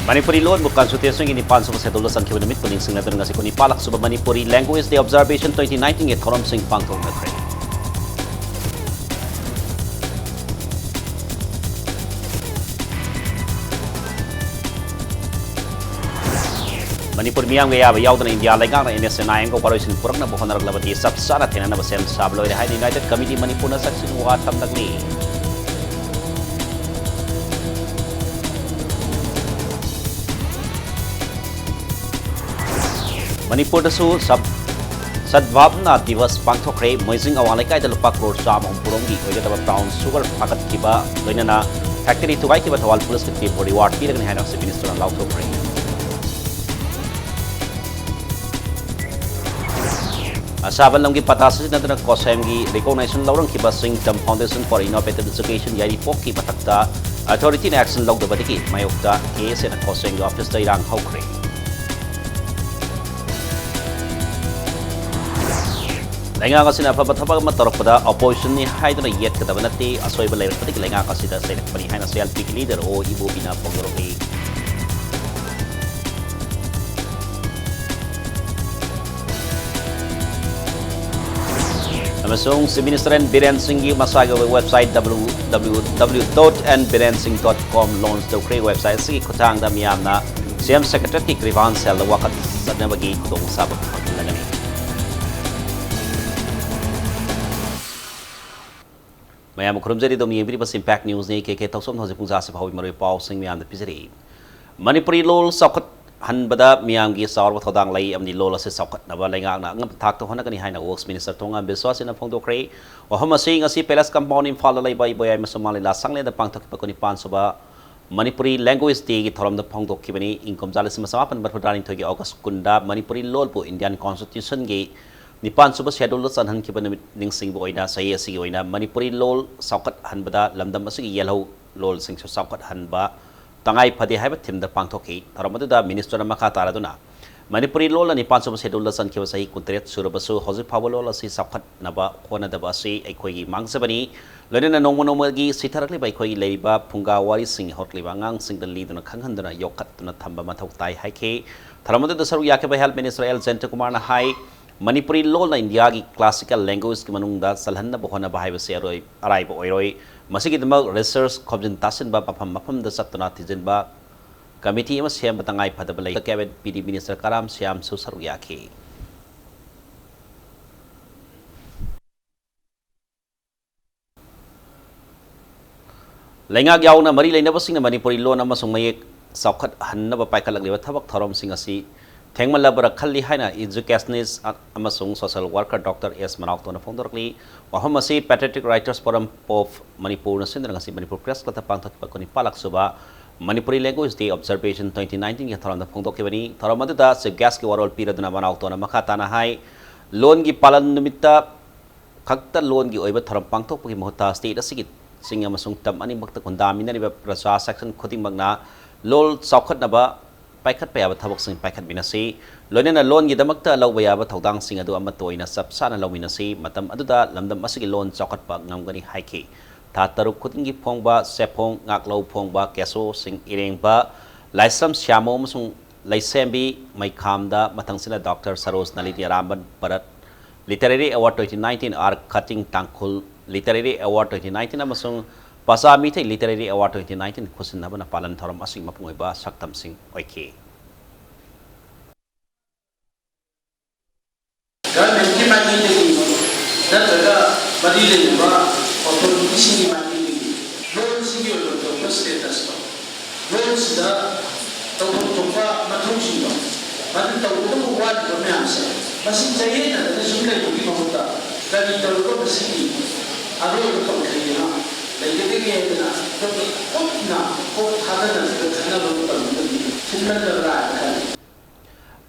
Manipuri loan book consultation in Nipan Suba Sedola San Kibunamit Puning Sing Nadan Ngasiko Nipalak Suba Manipuri Language Day Observation 2019 at Korom Sing Pangtong Nakre. Manipur Miang Yava Yaudan India Lagang in SNI and Corporation Purna Bohana Lavati Subsana Tenana Sem Sablo the United Committee Manipuna Section Watam Nagni. Manipur dasu Sadbhavna Divas Pangthokre Moising Awalaikai the Lupa Crore Sam on Purongi Oigataba Brown Sugar Pakat Kiba Loinana Factory to Waikiba Tawal Police for reward Peter and Hand of the Minister and Lauto Pray. Asabalangi Patasi Nadana Kosemgi recognition Lauren Kiba Singh Tam Foundation for Innovative Education Yari Poki Patakta Authority in Action Log the Badiki Mayokta case and a Koseng office the Irang Hokre. Lenga kasi na pabathabag matoropada opposition ni haidona yet katabanati asoy balay patik lenga kasi da sa panihay na CLP leader o ibo bina pagoroki. Amasong si Minister Biren Singh masaga website www.nbirensingh.com launch the free website si kutang da miyam na CM Secretary Krivan Sel wakat sa nabagi kutong sabak paglalami. Mayam Kurumzeri Domi Everybody Impact News ni KK Tausom Hosi Pungza sa Hawi Maroy Pau Sing Miam the Pizeri. Manipuri lol Saukot Hanbada Miam gi Saur Wathodang Lay Amni Lola se Saukot Nabalenga Ngam Tak to Honagani Hina Works Minister Tonga Biswas in a Pongdo Cray or Homa saying a sea Pelas compound in Falalay by Boy Masomali La Sangle the Pangtok Pakoni Pansoba Manipuri language day from the Pongdo Kibani in Comzalis Masapan but running to August Kunda Manipuri Lolpo Indian Constitution Gate Nipan Suba schedule san han kiban ning sing boina saya si oina Manipuri lol saukat hanbada lamdam asigi yellow lol sing saukat hanba tangai phadi haiba thimda pangthoki tharamadu da minister na makha taraduna Manipuri lol ani Nipan Suba schedule san kiba sahi kuntret surabasu hozi pawlo asi saukat naba khona da basi aikoi gi mangsabani loina nongmo gi sitharakli bai khoi leiba phunga wari sing hotli bangang sing the lead na khanghandana yokat na thamba mathok tai haike tharamadu da saru yake bai health minister El Jenta Kumar na hai Manipuri law na India ki classical language ki manungda salhanna bohona bahai base aroi arai bo oiroi masigi dama research khobjin tasin ba mafam da satna tijin ba committee ma sem batangai phadabalai cabinet PD minister Karam Syam Susaru yakhi lenga gyaw na mari leina basing na Manipuri law na masung mayek saukhat hanna ba paikalak liwa thabak thorom sing asi Thengmalabara Khalli Haina educationist amasung social worker Dr. S. Manok to na Fondorkli Wahamasi Patriotic Writers Forum of Manipur na sindra ngasi Manipur Press Club pangthok pakoni palak suba Manipuri Language Day Observation 2019 ya tharam na phongdok kibani tharamadu da se gas ki warol pira duna Manok to na makata na hai loan gi palan numitta khakta loan gi oiba tharam pangthok pagi mohta state asigit sing amasung tam ani makta kundami na riba prasa section khoting magna lol saukhat na ba Paikat payaba thabok sing paikat binasi loinena loan gi damakta law bayaba thodang sing adu amatoina sapsana lawinasi matam aduda lamdam asigi loan chawkat pa ngamgani haiki tha taruk khutingi phongba sepong ngaklo phongba keso sing irengba laisam syamo musung laisembi maikhamda mathangsina Dr. Saros Naliti Ramban Parat Literary Award 2019 are cutting tangkul Literary Award 2019 amasung Pasa Mitay Literary Award 2019 kusin na ba na palan thoram asing mapungoy ba saktam sing oike. Government ki mani ni daga badile ba authority singi mani ni loan singi lo to status ba loan sida to pa mathung singi ba to wad ko me asa basi chaye na da sungai ko ki mamuta kani to ko singi aro ko kai na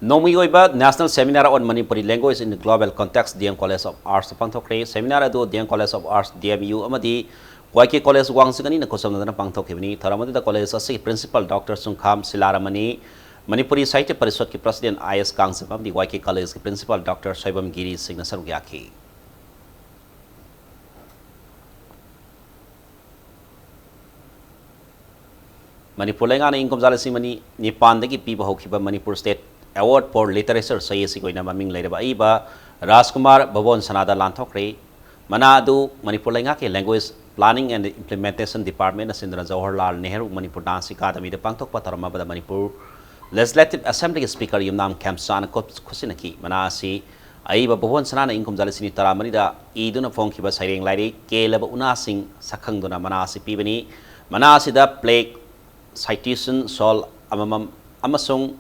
Nomi oiba National Seminar on Manipuri Language in the Global Context DM College of Arts Pangthokre Seminar ado DM College of Arts DMU amadi YK College Wangsingani na kusam na pangthokibni tharamadu da college asi Principal Dr. Sungkham Silaramani Manipuri Sahitya Parishad ki President IS Kangsipam di YK College ki Principal Dr. Soibam Giri Singh na sarugyakhi Manipur lenga income jalasi mani Nipan degi piba hokiba Manipur State Award for Literature sayesi koina maming leiraba iba Rajkumar Babon Sanada Lanthokre Manadu Manipur lenga ke Language Planning and Implementation Department Asindra Jawaharlal Nehru Manipur Dance Academy de Pangtok Patarama bada Manipur Legislative Assembly Speaker Yumnam Kamsan Kusinaki Manasi Aiba Babon Sanana income jalasi Taramanida Iduna Fonkiba Siring Lady Kelaba Unasing Sakangduna Manasi Pibani Manasida Plague citation sol amamam amasung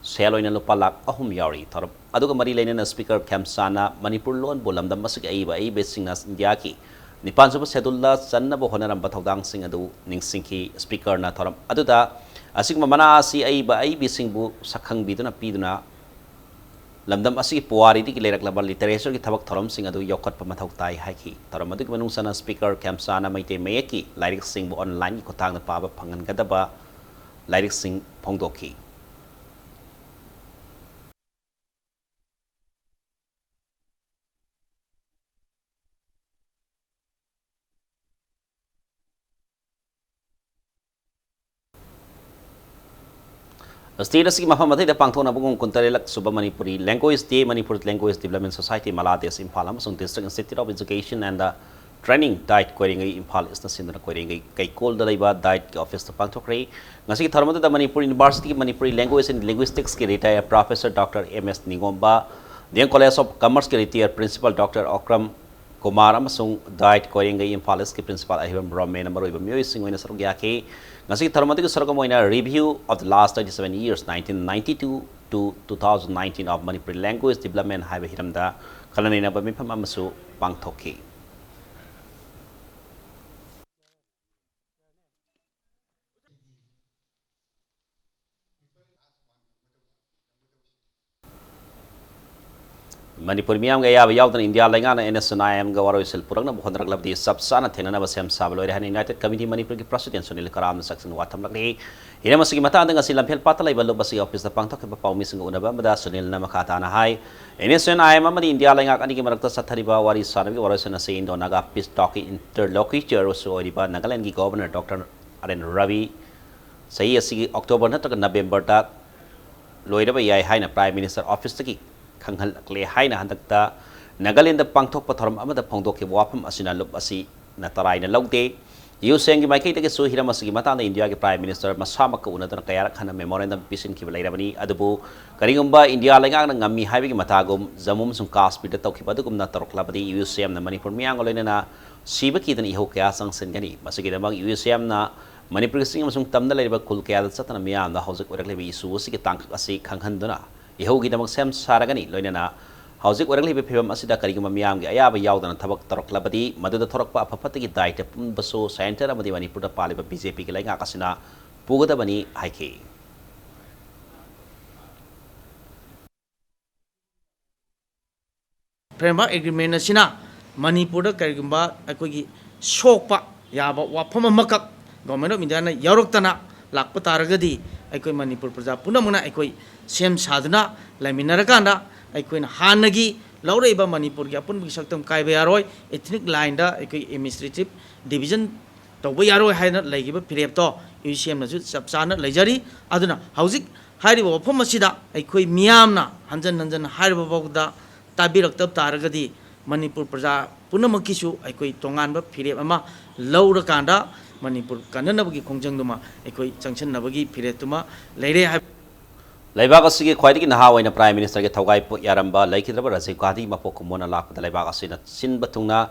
seloina lupa lak ahum yari tarap aduga mari lainana speaker Kamsana Manipur lon bolamdam masig aiba besingnas India ki nipan suba sedulla sanna bo honaram bathodang sing adu ningsingki speaker na tarap aduda asigma mana asi aiba besingbu sakhang biduna piduna lamdam asigi puari di kilerak labar literature ki thabak thoram sing adu yokot pamathau tai haiki taram adu manung sana speaker Kamsana maite meyeki lyric sing bu online ko tang na paba phangan gadaba lyric sing phongdoki State asigi mafamathai da pangthona bungong kuntarelak suba Manipuri Language Day Manipur Language Development Society Malades Imphala amasung District Institute of Education and Training Diet Koringai Imphala isna sindra Koringai Kaikol da laiba Diet Office da pangthokre ngasi tharmada da Manipur University Manipuri Language and Linguistics ke retired Professor Dr. MS Ningomba Dian College of Commerce ke retired Principal Dr. Okram Kumar amasung Diet Koringai Imphala ke Principal Ahibam Brahme number iba myoy singwena sarugya ke ngasi tharmada ke sargamoina review of the last 37 years 1992 to 2019 of Manipuri Language Development Highway Hiramda Kalanina Bamipam Amasu Pangthoki Manipur miyam ga yaba yawdan India lengana NSNIM ga waro isel purang na bukhon raglab di sabsana thengna ba sem sablo rehan United Committee Manipur ki President Sunil Karam section watam lagni ina masigi mata andang asil lampel patalai ballo basi office da pangthok ba paumi sing unaba mada Sunil na makata na hai NSNIM amani India lengak ani ki marakta sathariba wari sanabi waro sena se indo naga peace talk interlocutor so riba Nagaland ki Governor Dr. Aren Ravi sahi asigi October na tak November ta loiraba yai hai na Prime Minister Office ki Kanghal Kle Haina Handakta Nagaland the Pangtok Pathoram Amada Pongdoki Wapam Asina Lup Asi Natarai na Logde Yu Sengi Maiki take so Hiramasi Mata India Prime Minister Masamaka Unatan Kaya Kana Memorandum Pisin Kibalabani Adabu Karingumba India Langang Ngami Havi Matagum Zamum Sum Kaspi the Tokipadugum Natoroklabadi UCM na Manipur Miangolena Sibaki than Ihokia Sang Sengani Masigidamang UCM na Manipur Sing Sum Tamda Labor Kulkia Satan Miam the House of Oracle Susi Tank Asi Kanghanduna Ihogi namang sem saragani loinana hauzik orangli bephem asida kariguma miyam gi ayaba yawdana thabak toroklabadi maduda thorakpa apapatagi daita baso center amadi Manipur da paliba BJP ki lainga kasina pugadabani haike Framework agreement asina Manipur da karigumba akogi sokpa yaba wafam amakak government of India na yaroktana lakpa taragadi akoi Manipur praja punamuna akoi sem saduna laiminaraganda aikoina hanagi lauraiba Manipur gi apun bisaktam kaiba yaroi ethnic line da akoi administrative division tawba yaroi haina laigiba pirep to UCM na ju sapsana laijari aduna hauzik hairiba wafam asida akoi miyamna hanjan hanjan hairiba bawda tabiraktab taragadi Manipur praja punamakisu akoi tonganba pirep ama laurakanda Manipur kananabagi khongjangduma akoi changchanabagi piretuma leire Laibak asigi khwaidagi naha waina Prime Minister ke thawgai pu yaramba laikhidraba Rajiv Gandhi mapok kumona lakpada laibak asina sin batungna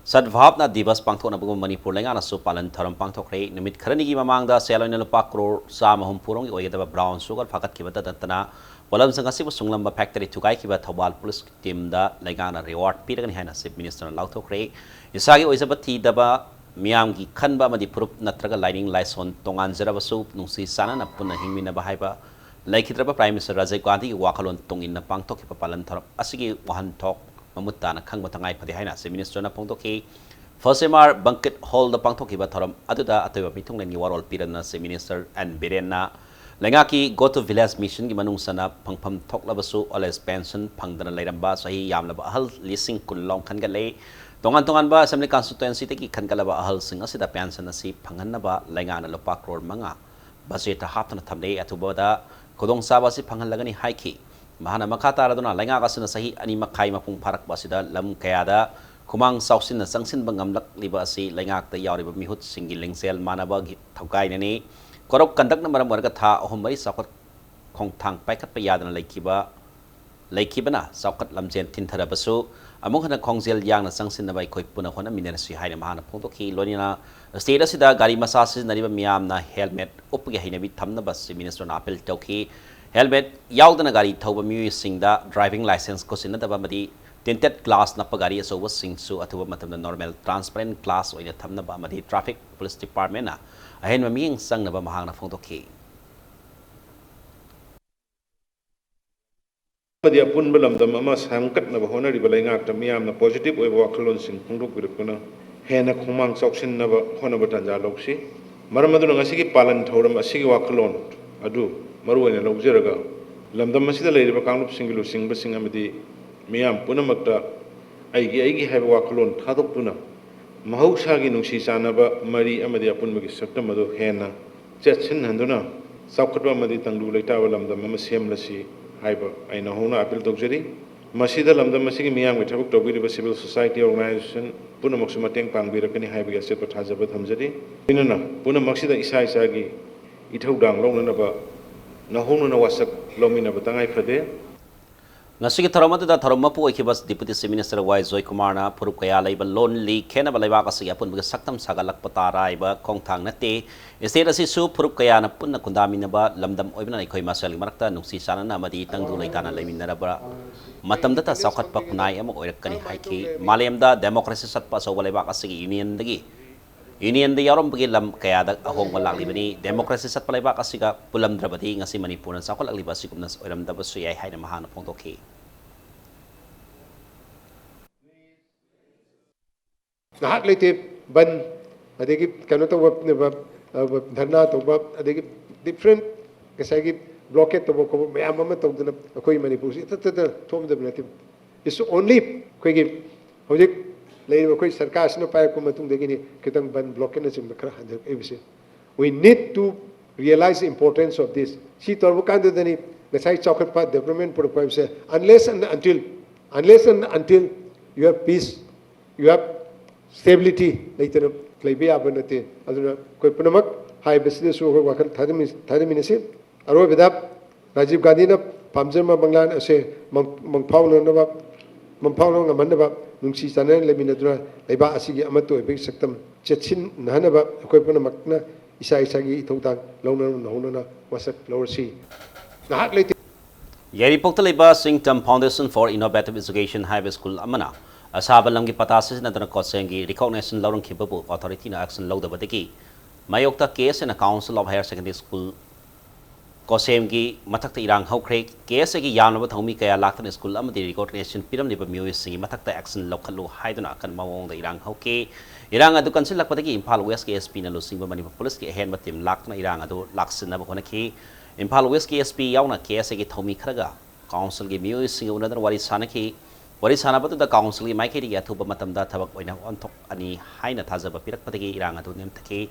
sadbhavna divas pangthona bugu Manipur lengana su palan tharam pangthokre nimit kharani gi mamangda seloina lupa crore samahum purong oyedaba brown sugar phakat kibata dantana walam sangasi bu sunglamba factory thugai kiba thawal police team da lengana reward piragani haina Chief Minister lauthokre isagi oisabati daba miyam gi khanba madi purup natraga lining laison tongan jarabasu nungsi sana na punna hingmina bahaiba Laikhidraba Prime Minister Rajiv Gandhi wakalon tungin na pangtok ipapalan tharap asigi wahan tok mamutta na khang matangai padi haina si minister na pangtoki first MR banquet hall da pangtok iba tharam aduda atoy mitung lengi warol piran na si minister and biren na lengaki go to village mission gi manung sana pangpham thok labasu oles pension phangdana lairamba sahi yamlaba ahal lising kunlong khan gale tongan ba assembly constituency te ki khan galaba ahal sing asida pension asi phangan na ba lenga na lopa crore manga budget hapna thamne atubada kodong saba si phangalagani haiki mahana makata raduna lenga kasina sahi ani makai mapung pharak basida lam kayada khumang sausin na sangsin bangamlak liba si lengak ta yawriba mihut singi lengsel manaba thaukai nani korok kandak na maram warga tha ahum mari sakot khong thang paikat pa yadana laikibana saukat lamjen tintharabasu among hana khongjel yang na sangsin na bai khoi puna hona minena si haina mahana phongto ki lonina state asida gari masasi nariba miyam na helmet upge haina bi thamna bas minister na appeal tauki helmet yaudana gari thauba mi singda driving license ko sinadaba madi tinted class na pagari asoba singsu athuba matamna normal transparent class oina thamna ba madi traffic police department na ahen maming sang na ba mahang na phongto ki Madi apun belam dam ama sangkat na bahona di balai ngak tam yam na positive oi bawa kelon sing pungduk birukuna hena khumang soksin na ba hona batanja loksi maramadu ngasi ki palan thoram asigi wa kelon adu maru ene lokjeraga lamdam masida leiriba kanglup singilu singba singa madi miyam punamakta aigi haiba wa kelon thadok tuna mahausa gi nungsi sanaba mari amadi apun magi saktam adu hena chetsin handuna saukhatwa madi tanglu leita lamdam ama semlasi haiba aina hona appeal tokjari masida lamdam masigi miyam gi thabuk tobiriba civil society organization punamak sumateng pangbirakani haiba gi sepa thajaba thamjari inana punamak sida isa gi ithaudang longnaba nahonu na wasak lomina batangai phade ngasigi tharamatu da tharama pu oikibas deputy chief minister y joy kumar na purup kaya laiba lonely khena ba laiba kasigi apun ba saktam sagalak patarai ba khongthang nate state asi su purup kaya na punna kundamina ba lamdam oibna ikoi masali marakta nungsi sanana madi tangdu laitana laiminara ba matamda ta saukhat pa kunai ama oirakani haiki malemda democracy satpa so laiba kasigi union da yarom bagi lam kaya da ahong walak libani democracy sat palai ba kasiga pulam drabati ngasi Manipur na sakol agli basi kumnas oram da basu yai haina mahana pongtoki nahat lete ban adegi kano to wap ne ba dharna to ba adegi different kasagi blockade to ko mayam ma to dana koi Manipur ta thom da nati is only koi gi hojik lei koi sarkar sna pa ko matung de ni kitang ban blockade na sim khara hande abc we need to realize the importance of this si torbu kan de ni nasai chokat pa development for point say unless and until you have peace you have stability later klaibe abanate aduna koi punamak hai business so wakal thadi minisi aro bedap Rajiv Gandhi na pamjama banglan ase mangphawlo na ba mangphawlo ngaman ba nungsi sanan leminaduna laiba asigi amato ebe saktam chetsin nahana ba koi punamak na isa gi ithongtang launa wasak lorsi nahak lete yari pokta laiba Singtam Foundation for Innovative Education High School amana asaba lamgi patasi na dana kotsengi recognition lawrang khibabu authority na action law da badiki mayokta case na council of higher secondary school kosemgi mathakta irang hawkre case gi yanaba thomi kaya laktan school amadi recognition piram liba music singi mathakta action lokhalu haiduna kan mawong da irang hawke irang adu kansil lakpadagi Imphal West KSP na lusingba Manipur police ki hen matim laktna irang adu laksin na bakona ki Imphal West KSP yauna case gi thomi khraga council gi music singi unadar wari sanaki wari sanabatu da council gi maikeri ya thuba matamda thabak oina onthok ani haina thajaba pirakpadagi irang adu nemthaki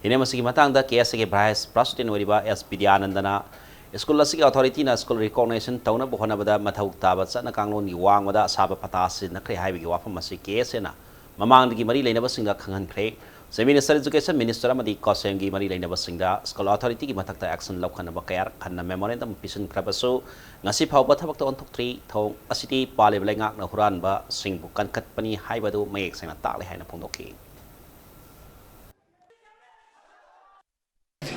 ine masigi matangda case gi vice president wariba S Vidyanandana school asigi authority na school recognition tauna bohona bada mathau taba chana kanglon gi wangwada asaba patasi na kre haibi gi wafam asi case na mamang gi mari leina basinga khangan kre Minister Education Minister amadi kosem gi mari leina basinga school authority gi mathakta action laukhan ba kayar khanna memorandum pisan krabaso ngasi phawba thabak to onthok 3 thong asiti pale blengak na huran ba singbu kankat pani haibadu mayek sena takle haina phongdoki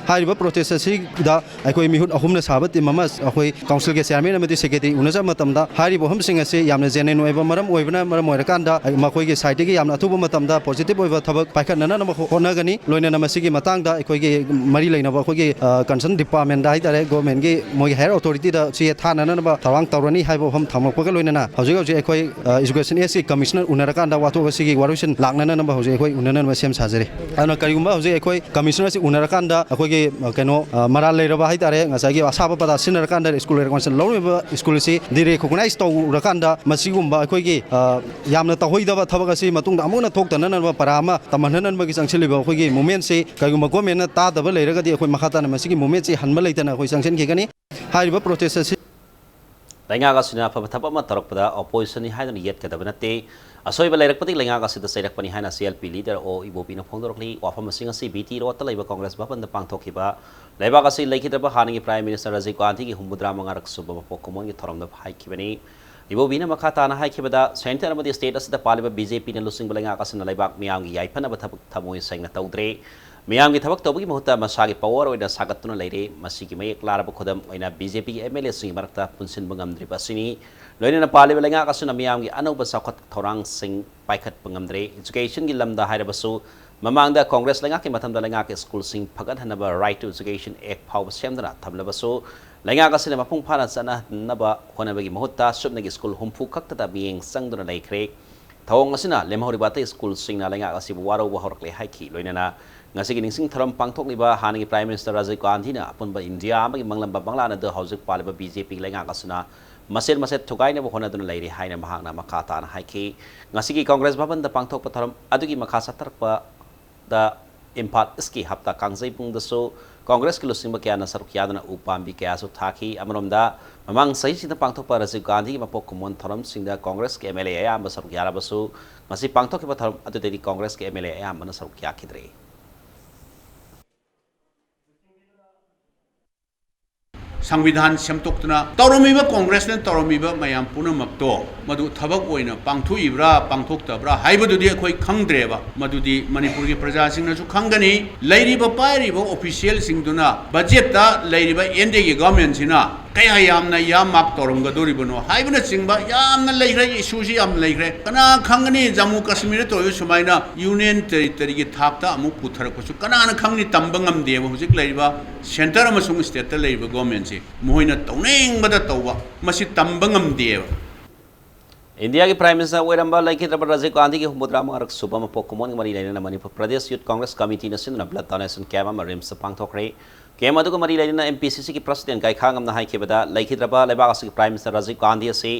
हारिबा protest असिदा अखोय मिहुत अहुमना साबत ममा अखोय council के chairman अमदी सेक्रेटरी उनजा मतमदा हारिबो हमसिंग असे यामना जेनेन ओइबा मरम ओइबना मरम ओइरकांदा मखोय के साइड के यामना अथुबा मतमदा पॉजिटिव ओइबा थबक पाइखनना नम होनगनी लोइना नमसिगी मतंगदा अखोय के मरी लेनबा अखोय के कंसर्न डिपार्टमेंट दा हाइतारे गवर्नमेंट के मोय हायर अथॉरिटी दा चे थाना नबा थवांग तौरनी हाइबो हम थमकपगा लोइना हजि हजि अखोय एजुकेशन एससी कमिश्नर उनरकांदा वाथो सिगी वारुसन लांगना नबा हजि अखोय उनना सेम साजरे अना करिगुम्बा हजि अखोय कमिश्नर से उनरकांदा ꯑꯩꯈꯣꯏꯒꯤ ꯀꯩꯅꯣ ꯃꯔꯥꯜ ꯂꯩꯔꯕ ꯍꯥꯏꯇꯥꯔꯦ ꯉꯁꯥꯏꯒꯤ ꯑꯁꯥꯕ ꯄꯗꯥ ꯁꯤꯖꯤꯟꯅꯔꯀꯥꯟꯗ ꯁ꯭ꯀꯨꯜ ꯔꯦꯀꯣꯟꯁꯤꯜ ꯂꯧꯔꯤꯕ ꯁ꯭ꯀꯨꯜ ꯑꯁꯤ ꯗꯤꯔꯦꯀꯣꯒꯅꯥꯏꯖ ꯇꯧꯔꯀꯥꯟꯗ ꯃꯁꯤꯒꯨꯝꯕ ꯑꯩꯈꯣꯏꯒꯤ ꯌꯥꯝꯅ ꯇꯧꯍꯩꯗꯕ ꯊꯕꯛ ꯑꯁꯤ ꯃꯇꯨꯡꯗ ꯑꯃꯨꯛ ꯊꯣꯛꯇꯅꯅꯕ ꯄꯔꯥ ꯑꯃ ꯇꯝꯍꯟꯅꯅꯕꯒꯤ ꯆꯪꯁꯤꯜꯂꯤꯕ ꯑꯩꯈꯣꯏꯒꯤ ꯃꯨꯞꯃꯦꯟꯠꯁꯤ ꯀꯩꯒꯨꯝꯕ ꯒꯣꯔꯃꯦꯟꯅ ꯇꯥꯗꯕ ꯂꯩꯔꯒꯗꯤ ꯑꯩꯈꯣꯏ ꯃꯈꯥ ꯇꯥꯅ ꯃꯁꯤꯒꯤ ꯃꯨꯞꯃꯦꯟꯠꯁꯤ ꯍꯟꯕ ꯂꯩꯇꯅ ꯑꯩꯈꯣꯏ ꯆꯪꯁꯤꯟꯈꯤꯒꯅꯤ ꯍꯥꯏꯔꯤꯕ ꯄ꯭ꯔꯣꯇꯦꯁ ꯑꯁꯤ ꯂꯩꯉꯥꯛ ꯑꯁꯤꯅ ꯑꯐꯕ ꯊꯕꯛ ꯑꯃ ꯇꯧꯔꯛꯄꯗ ꯑꯣꯄꯣꯖꯤꯁꯟꯅꯤ ꯍꯥꯏꯗꯨꯅ ꯌꯦꯠꯀꯗꯕ ꯅꯠꯇꯦ ꯑꯁꯣꯏꯕ ꯂꯩꯔꯛꯄꯗꯒꯤ ꯂꯩꯉꯥꯛ ꯑꯁꯤꯗ ꯆꯩꯔꯛꯄꯅꯤ ꯍꯥꯏꯅ CLP ꯂꯤꯗꯔ ꯑꯣ ꯏꯕꯣꯕꯤꯅ ꯐꯣꯡꯗꯣꯔꯛꯂꯤ ꯋꯥꯐꯝ ꯑꯁꯤ ꯉꯁꯤ BT ꯔꯣꯗꯇ ꯂꯩꯕ ꯀꯣꯡꯒ꯭ꯔꯦꯁ ꯚꯕꯟꯗ ꯄꯥꯡꯊꯣꯛꯈꯤꯕ ꯂꯩꯕꯥꯛ ꯑꯁꯤ ꯂꯩꯈꯤꯗ꯭ꯔꯕ ꯍꯥꯟꯅꯒꯤ ꯄ꯭ꯔꯥꯏꯝ ꯃꯤꯅꯤꯁꯇꯔ ꯔꯥꯖꯤꯕ ꯒꯥꯟꯙꯤꯒꯤ 64ꯔꯛ ꯁꯨꯕ ꯃꯄꯣꯛ ꯀꯨꯝꯑꯣꯟꯒꯤ ꯊꯧꯔꯝꯗ ꯍꯥꯏꯈꯤꯕꯅꯤ ꯏꯕꯣꯕꯤꯅ ꯃꯈꯥ ꯇꯥꯅ ꯍꯥꯏꯈꯤꯕꯗ ꯁꯦꯟꯇꯔ ꯑꯃꯗꯤ ꯁ꯭ꯇꯦꯠ ꯑꯁꯤꯗ ꯄꯥꯜꯂꯤꯕ BJPꯅ ꯂꯨꯆꯤꯡꯕ ꯂꯩꯉꯥꯛ ꯑꯁꯤꯅ ꯂꯩꯕꯥꯛ ꯃꯤꯌꯥꯝꯒꯤ ꯌꯥꯏꯐꯅꯕ ꯊꯕꯛ ꯊꯃꯣꯏ ꯁꯦꯡꯅ ꯇꯧꯗ꯭ꯔꯦ ꯃꯤꯌꯥꯝꯒꯤ ꯊꯕꯛ ꯇꯧꯕꯒꯤ ꯃꯍꯨꯠꯇ ꯃꯁꯥꯒꯤ ꯄꯥꯋꯔ ꯑꯣꯏꯅ ꯁꯥꯒꯠꯇꯨꯅ ꯂꯩꯔꯦ ꯃꯁꯤꯒꯤ ꯃꯌꯦꯛ ꯂꯥꯔꯕ ꯈꯨꯗꯝ ꯑꯣꯏꯅ BJPꯒꯤ MLAꯁꯤꯡꯒꯤ ꯃꯔꯛꯇ ꯄꯨꯟꯁꯤꯟꯕ ꯉꯝꯗ꯭ꯔꯤꯕ ꯑꯁꯤꯅꯤ ꯂꯣꯏꯅꯅ ꯄꯥꯜꯂꯤꯕ ꯂꯩꯉꯥꯛ ꯑꯁꯤꯅ ꯃꯤꯌꯥꯝꯒꯤ ꯑꯅꯧꯕ ꯆꯥꯎꯈꯠ ꯊꯧꯔꯥꯡꯁꯤꯡ ꯄꯥꯏꯈꯠꯄ ꯉꯝꯗ꯭ꯔꯦ ꯏꯖꯨꯀꯦꯁꯟꯒꯤ ꯂꯝꯗ ꯍꯥꯏꯔꯕꯁꯨ ꯃꯃꯥꯡꯗ ꯀꯣꯡꯒ꯭ꯔꯦꯁ ꯂꯩꯉꯥꯛꯀꯤ ꯃꯇꯝꯗ ꯂꯩꯉꯥꯛꯀꯤ ꯁ꯭ꯀꯨꯜꯁꯤꯡ ꯐꯒꯠꯍꯟꯅꯕ ꯔꯥꯏꯠ ꯇꯨ ꯏꯖꯨꯀꯦꯁꯟ ꯑꯦꯛ ꯐꯥꯎꯕ ꯁꯦꯝꯗꯨꯅ ꯊꯝꯂꯕꯁꯨ ꯂꯩꯉꯥꯛ ꯑꯁꯤꯅ ꯃꯄꯨꯡ ꯐꯥꯅ ꯆꯠꯅꯍꯟꯅꯕ ꯍꯣꯠꯅꯕꯒꯤ ꯃꯍꯨꯠꯇ ꯁꯨꯞꯅꯒꯤ ꯁ꯭ꯀꯨꯜ 60 ꯈꯛꯇꯗ ꯃꯤꯠꯌꯦꯡ ꯆꯪꯗꯨꯅ ꯂꯩꯈ꯭ꯔꯦ ꯊꯧꯑꯣꯡ ꯑꯁꯤꯅ ꯂꯦꯝꯍꯧꯔꯤꯕ ꯑꯇꯩ ꯁ꯭ꯀꯨꯜꯁꯤꯡꯅ ꯂꯩꯉꯥꯛ ꯑꯁꯤꯕꯨ ꯋꯥꯔꯧꯕ ꯍꯧꯔꯛꯂꯦ ꯍꯥꯏꯈꯤ ꯂꯣꯏꯅꯅ ꯉꯁꯤꯒꯤ ꯅꯤꯡꯁꯤꯡ ꯊꯧꯔꯝ ꯄꯥꯡꯊꯣꯛꯂꯤꯕ ꯍꯥꯟꯅꯒꯤ ꯄ꯭ꯔꯥꯏꯝ ꯃꯤꯅꯤꯁꯇꯔ ꯔꯥꯖꯤꯕ ꯒꯥꯟꯙꯤꯅ ꯑꯄꯨꯟꯕ ꯏꯟꯗꯤꯌꯥ ꯑꯃꯒꯤ ꯃꯪꯂꯝꯕ ꯃꯪꯂꯥꯟ ꯍꯧꯖꯤꯛ ꯄꯥꯜꯂꯤꯕ BJP ꯂꯩꯉꯥꯛ ꯑꯁꯤꯅ ꯃꯁꯦꯠ ꯃꯁꯦꯠ ꯊꯨꯒꯥꯏꯅꯕ ꯍꯣꯠꯅꯗꯨꯅ ꯂꯩꯔꯦ ꯍꯥꯏꯅ ꯃꯍꯥꯛꯅ ꯃꯈꯥ ꯇꯥꯅ ꯍꯥꯏꯈꯤ ꯉꯁꯤꯒꯤ ꯀꯣꯡꯒ꯭ꯔꯦꯁ ꯚꯕꯟꯗ ꯄꯥꯡꯊꯣꯛꯄ ꯊꯧꯔꯝ ꯑꯗꯨꯒꯤ ꯃꯈꯥ ꯆꯠꯊꯔꯛꯄꯗ ꯏꯝꯐꯥꯜ ꯏꯁꯀꯤ ꯍꯞꯇꯥ ꯀꯥꯡꯖꯩꯕꯨꯡꯗꯁꯨ ꯀꯣꯡꯒ꯭ꯔꯦꯁꯀꯤ ꯂꯨꯆꯤꯡꯕ ꯀꯌꯥꯅ ꯁꯔꯨꯛ ꯌꯥꯗꯨꯅ ꯎ ꯄꯥꯝꯕꯤ ꯀꯌꯥꯁꯨ ꯊꯥꯈꯤ ꯑꯃꯔꯣꯝꯗ ꯃꯃꯥꯡ ꯆꯍꯤꯁꯤꯗ ꯄꯥꯡꯊꯣꯛꯄ ꯔꯥꯖꯤꯕ ꯒꯥꯟꯙꯤꯒꯤ ꯃꯄꯣꯛ ꯀꯨꯝꯑꯣꯟ ꯊꯧꯔꯝꯁꯤꯡꯗ ꯀꯣꯡꯒ꯭ꯔꯦꯁꯀꯤ MLA ꯑꯌꯥꯝꯕ ꯁꯔꯨꯛ ꯌꯥꯔꯕꯁꯨ ꯉꯁꯤ ꯄꯥꯡꯊꯣꯛꯈꯤꯕ ꯊꯧꯔꯝ ꯑꯗꯨꯗꯗꯤ ꯀꯣꯡꯒ꯭ꯔꯦꯁꯀꯤ MLA ꯑꯌꯥꯝꯕꯅ ꯁꯔꯨꯛ ꯌꯥꯈꯤꯗ꯭ꯔꯦ संविधान सेमटोक्तुना तौरमिबा कांग्रेसने तौरमिबा मयाम पुनमक्तो मधु थबक ओइना पांगथुइब्रा पांगथोक्तब्रा हाइबदुदि अखोइ खंगद्रेबा मधुदि मणिपुर की प्रजा सिंगनसु खंगनी लैरिबा पाइरिबा ऑफिशियल सिंगदुना बजेटता लैरिबा एनडीए की गवर्नमेंट सिना कया यामना याम माक तौरमगदोरिबनो हाइबना चिंगबा यामना लैग्रे इशूसी याम लैग्रे कना खंगनी जम्मू कश्मीर तोयो सुमाइना यूनियन टेरिटरी की थाकता अमु पुथरकसु कनाना खंगनी तंबंगमदेबा हुजिक लैरिबा सेंटर अमसुंग स्टेट लैरिबा गवर्नमेंट से मोहिना तौनेंगबदा तौबा मसि तंबंगमदेबा इंडिया की प्राइम मिनिस्टर ओइरंबा लैखिद्रबा राजीव गांधी की 64ꯔꯛ ꯁꯨꯕ ꯃꯄꯣꯛ ꯀꯨꯝꯑꯣꯟꯒ ꯃꯔꯤ ꯂꯩꯅꯅ ꯃꯅꯤꯄꯨꯔ ꯄ꯭ꯔꯗꯦꯁ ꯌꯨꯠ ꯀꯣꯡꯒ꯭रेस ꯀꯃꯤꯇꯤꯅ ꯁꯤꯟꯗꯨꯅ ꯕ꯭ꯂꯗ ꯗꯣꯅꯦꯁꯟ ꯀꯦꯝꯞ ꯑꯃ ꯔꯤꯝꯁꯇ ꯄꯥꯡꯊꯣꯛꯈ꯭ꯔꯦ ꯀꯦꯝꯞ ꯑꯗꯨꯒ ꯃꯔꯤ ꯂꯩꯅꯅ MPCCꯒꯤ ꯄ꯭ꯔꯁꯤꯗꯦꯟꯠ ꯒꯥꯏꯈꯥꯉꯝꯅ ꯍꯥꯏꯈꯤꯕꯗ ꯂꯩꯈꯤꯗ꯭ꯔꯕ ꯂꯩꯕꯥꯛ ꯑꯁꯤꯒꯤ ꯄ꯭ꯔꯥꯏꯝ ꯃꯤꯅꯤꯁꯇꯔ ꯔꯥꯖꯤव ꯒꯥꯟꯙꯤ ꯑꯁꯤ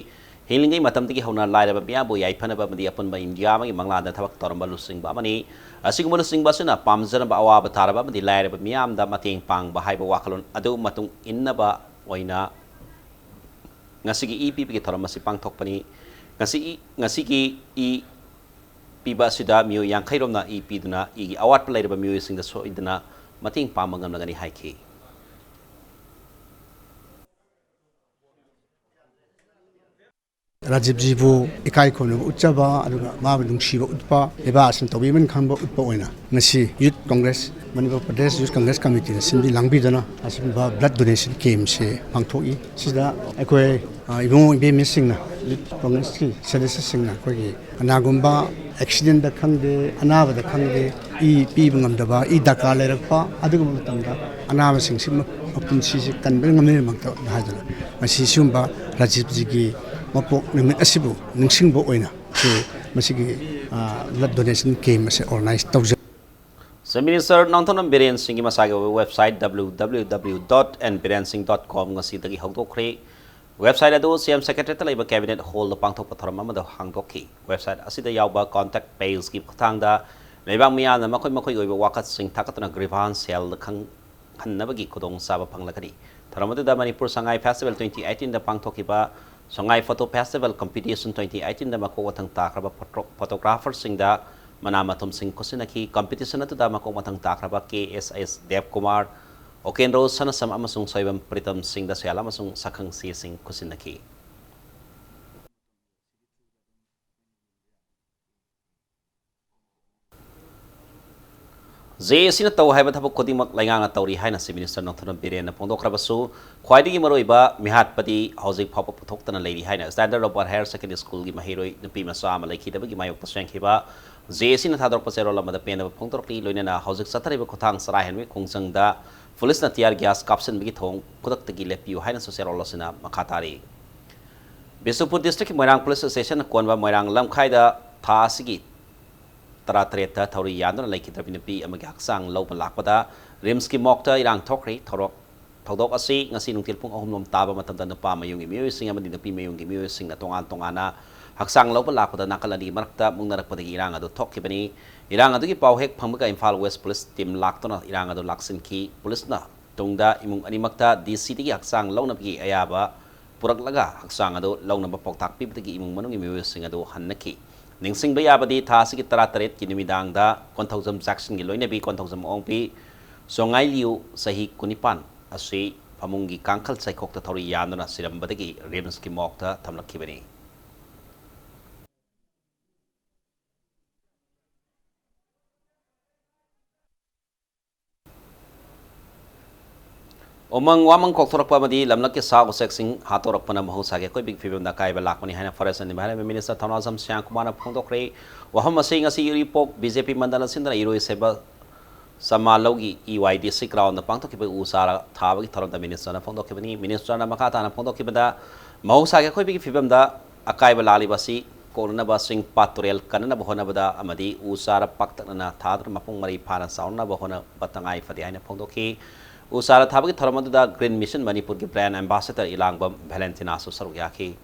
ꯍꯤꯡꯂꯤꯉꯩ ꯃꯇꯝꯗꯒꯤ ꯍꯧꯅ ꯂꯥꯏꯔꯕ ꯃꯤꯌꯥꯝꯕꯨ ꯌꯥꯏꯐꯅꯕ ꯑꯃꯗꯤ ꯑꯄꯨꯟꯕ ꯏꯟꯗꯤꯌꯥ ꯑꯃꯒꯤ ꯃꯪꯂꯥꯟꯗ ꯊꯕꯛ ꯇꯧꯔꯝꯕ ꯂꯨꯆꯤꯡꯕ ꯑꯃꯅꯤ ꯑꯁꯤꯒꯨꯝꯕ ꯂꯨꯆꯤꯡꯕ ꯑꯁꯤꯅ ꯄꯥꯝꯖꯅꯕ ꯑꯋꯥꯕ ꯇꯥꯔꯕ ꯑꯃꯗꯤ ꯂꯥꯏꯔꯕ ꯃꯤꯌꯥꯝꯗ ꯃꯇꯦꯡ ꯄꯥꯡꯕ ꯍꯥꯏꯕ ꯋꯥꯈꯜꯂꯣꯟ ꯑꯗꯨ ꯃꯇꯨꯡ ꯏꯟꯅꯕ ꯑꯣꯏꯅ ngasi gi pi pi thoram masi pangthokpani ngasi i piba sida mio yankhai romna i pi duna i gi awat palairaba mio singda so idna mating pamangam lagani haiki Rajiv जी बु इकाई खोन उच्चबा अदुगा माबु नुंगसिबा उत्पा एबा असम तोबिमन खंबा उत्पा ओइना ngasi youth Congress Manipur Pradesh youth Congress committee सिमबी लांगबिदना असिबा ब्लड डोनेशन कैंप से पांगथोई सिदा अकोय इबों इबे मिसिंगना यूथ कांग्रेस की सदस्य सिंगना कोगी अनागुंबा एक्सीडेंट दा खंगदे अनाबा दा खंगदे ई पीब ngамदबा ई दरकार लेरकपा अदुगा मतमदा अनाबा सिंगसिम पुंसी से कनबे ngамने मक्ता हादना मसी सुंबा राजीव जी की मपोक निमित असिबु निंगसिंगबो ओइना जे मसिगी ब्लड डोनेशन कैंप से organise तौज Minister Nongthonam Biren Singh Masagi website www.nbirensingh.com ngasi dagi hawdokre website adu CM secretary laiba cabinet hall pangthok patharam amada hangdokki website asida yawba contact page ki khathangda leibang miyana makoi oiba wakat sing thakatna grievance cell khang khanabagi khudong saba phanglakani tharamadu Manipur Sangai Festival 2018 da pangthokiba Sangai Photo Festival Competition 2018 da mako wathang takraba photographer singda Manamatum Singh Kusinaki competition at the Mako Matang Takraba KSS Dev Kumar Okenro Sanasam Amasung Soibam Pritam Singh the Salamasung Sakang Si Singh Kusinaki Zesina Tau have a Kodimak Langana Tauri Hina Minister Nothan Biren Pondokrabasu Quaidi Moroiba Mihat Padi Housing Pop up Toktan Lady Hina Standard of Higher Secondary School Gimahiro the Pima Sama like Hidabagi Mayok Shankiba Zesin Hador Pasero the pen of Pontorki Lunana Housing Satari Kotang Sarai Henry Kungsang da Fulis Natiar Gas Capson Bigitong Kudak Lepu Hina Socialo Losina Makatari Bisupur District Moirang Police Station Konva Moirang Lamkaida Tasigi tara tareta thori yandona laikidrabi nupi amagi haksang lawba lakpada rims ki mokta irang thokri thodok asi ngasi nungtil pung ahum lom taba matamda nupa mayung imiyo sing amadi nupi mayung imiyo sing na tongana haksang lawba lakpada nakalani marakta mungnarakpada irang adu thokibani irang adu ki pawhek phamaga Imphal West Police team laktona irang adu laksin ki police na tungda imung animakta DCT ki haksang lawnabi ayaba purak laga haksang adu lawnaba poktak pibtagi imung manung imiyo sing adu hannaki ningsing bayabadi thasi ki tarataret ki numidang da konthawjam jackson gi loinabi konthawjam ongpi songai liu sahi kunipan asi pamungi kangkhal saikokta thori yandona sirambadagi rims ki mokta thamlakhibani Omang wamang koktorak pamadi lamlak ke sa usek sing hatorak pana mahusage koi big fibem da kai balak pani hana forest and bahale minister Thanazam Syang Kumar phongdokre waham asing asi report BJP mandala sindra iroi seba samalogi EYD sik round na pangtok ke usara thabagi thoram da minister na phongdok ke bani minister na makata na phongdok ke bada mahusage koi big fibem da akai balali basi corona basing paturel kanana bahona bada amadi usara paktak na thadr mapung mari phana sauna bahona batangai fadi aina phongdoki Usara thabagi tharamadu da Green Mission Manipur ki brand ambassador Ilangbam Valentina su saruk yaki